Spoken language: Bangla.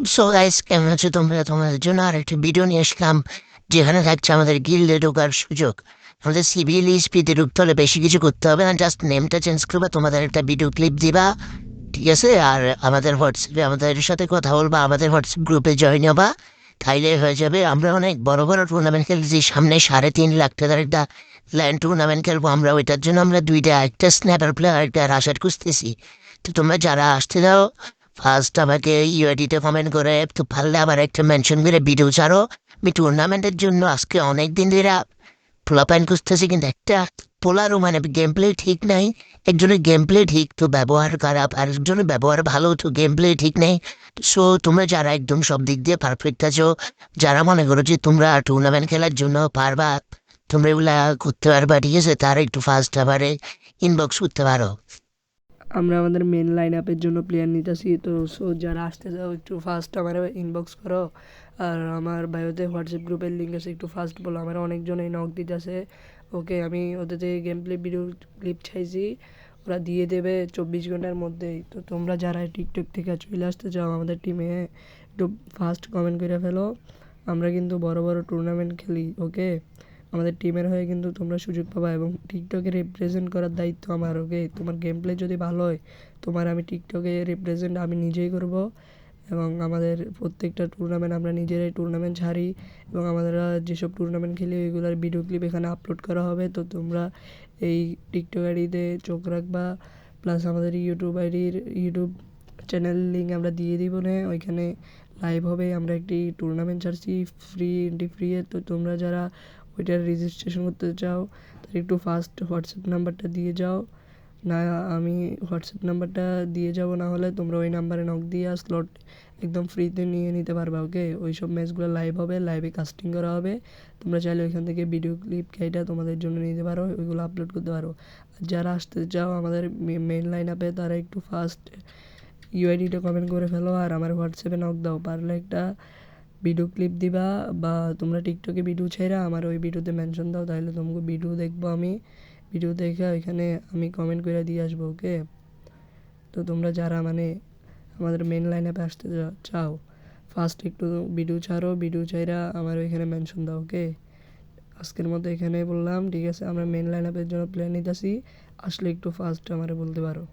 সো গাইস, কেমন আছো তোমরা? তোমাদের জন্য আরেকটা ভিডিও নিয়ে আসলাম, যেখানে থাকছে আমাদের গিল্ডে ঢোকার সুযোগ। আমাদের সিভিল স্পিডে ঢুকতে হলে বেশি কিছু করতে হবে না, জাস্ট নেমটা চেঞ্জ করবা, তোমাদের একটা ভিডিও ক্লিপ দিবা, ঠিক আছে? আর আমাদের হোয়াটসঅ্যাপে আমাদের সাথে কথা বলবা, আমাদের হোয়াটসঅ্যাপ গ্রুপে জয়েন হবা, তাইলে হয়ে যাবে। আমরা অনেক বড় বড় টুর্নামেন্ট খেলছি, সামনে 3.5 লাখ টাকার একটা ল্যান্ড টুর্নামেন্ট খেলবো আমরা। ওইটার জন্য আমরা দুইটা, একটা স্ন্যাপার প্লেয়ার, একটা রাশার খুঁজতেছি। তো তোমরা যারা আসতে দাও, ফার্স্ট আমাকে ইউআইডিতে কমেন্ট করে, তো পারলে আবার একটা মেনশন করে ভিডিও ছাড়ো। আমি টুর্নামেন্টের জন্য আজকে অনেক দিন ধরে পোলা প্যান্ট খুঁজতেছি, কিন্তু একটা পোলারও মানে গেম প্লে ঠিক নাই। একজনের গেম প্লে ঠিক তো ব্যবহার খারাপ, আর একজনের ব্যবহার ভালো তো গেম প্লে ঠিক নেই। সো তোমরা যারা একদম সব দিক দিয়ে পারফেক্ট আছো, যারা মনে করো যে তোমরা টুর্নামেন্ট খেলার জন্য পারবা, তোমরা এগুলা করতে পারবা, ঠিক আছে? তারা একটু ফার্স্ট আবারে ইনবক্স করতে পারো। আমরা আমাদের মেন লাইন আপের জন্য প্লেয়ার নিতেছি। তো সো যারা আসতে চাও একটু ফার্স্ট আমার ইনবক্স করো। আর আমার বায়োতে হোয়াটসঅ্যাপ গ্রুপের লিঙ্ক আছে, একটু ফার্স্ট বলো। আমার অনেকজনই নক দিতেছে। ওকে, আমি ওদের থেকে গেম প্লে ভিডিও ক্লিপ চাইছি, ওরা দিয়ে দেবে 24 ঘন্টার মধ্যেই। তো তোমরা যারা টিকটক থেকে চলে আসতে চাও আমাদের টিমে, একটু ফার্স্ট কমেন্ট করে ফেলো। আমরা কিন্তু বড় বড় টুর্নামেন্ট খেলি। ওকে, আমাদের টিমের হয়ে কিন্তু তোমরা সুযোগ পাবা, এবং টিকটকে রিপ্রেজেন্ট করার দায়িত্ব আমার। ওকে, তোমার গেম প্লে যদি ভালো হয়, তোমার আমি টিকটকে রিপ্রেজেন্ট আমি নিজেই করব। এবং আমাদের প্রত্যেকটা টুর্নামেন্ট আমরা নিজেরাই টুর্নামেন্ট ছাড়ি, এবং আমরা যেসব টুর্নামেন্ট খেলি ওইগুলোর ভিডিও ক্লিপ এখানে আপলোড করা হবে। তো তোমরা এই টিকটক আইডিতে চোখ রাখবা। প্লাস আমাদের ইউটিউব চ্যানেল লিঙ্ক আমরা দিয়ে দিব না, ওইখানে লাইভ হবে। আমরা একটি টুর্নামেন্ট ছাড়ছি ফ্রি। তো তোমরা যারা ওইটার রেজিস্ট্রেশন করতে চাও, তার একটু ফার্স্ট হোয়াটসঅ্যাপ নাম্বারটা দিয়ে যাও। না, আমি হোয়াটসঅ্যাপ নাম্বারটা দিয়ে যাব, না হলে তোমরা ওই নাম্বারে নক দিয়ে স্লট একদম ফ্রিতে নিয়ে নিতে পারবা। ওকে, ওই সব ম্যাচগুলো লাইভ হবে, লাইভে কাস্টিং করা হবে। তোমরা চাইলে ওইখান থেকে ভিডিও ক্লিপ কেটে তোমাদের জন্য নিতে পারো, ওইগুলো আপলোড করতে পারো। আর যারা আসতে চাও আমাদের মেন লাইন আপে, তারা একটু ফার্স্ট ইউআইডিটা কমেন্ট করে ফেলো, আর আমার হোয়াটসঅ্যাপে নক দাও। পারলে একটা ভিডিও ক্লিপ দিবা, বা তোমরা টিকটকে ভিডিও ছেড়া আমার ওই ভিডিওতে মেনশন দাও, তাহলে তোমাকে ভিডিও দেখবো আমি। ভিডিও দেখে ওইখানে আমি কমেন্ট করে দিয়ে আসবো। ওকে, তো তোমরা যারা মানে আমাদের মেন লাইন আপে আসতে চাও, ফার্স্ট একটু ভিডিও ছাড়ো, ভিডিও চাইরা আমার ওইখানে মেনশন দাও। ওকে, আজকের মতো এখানে বললাম, ঠিক আছে? আমরা মেন লাইন আপের জন্য প্ল্যান নিতেছি, আসলে একটু ফার্স্ট আমারে বলতে পারো।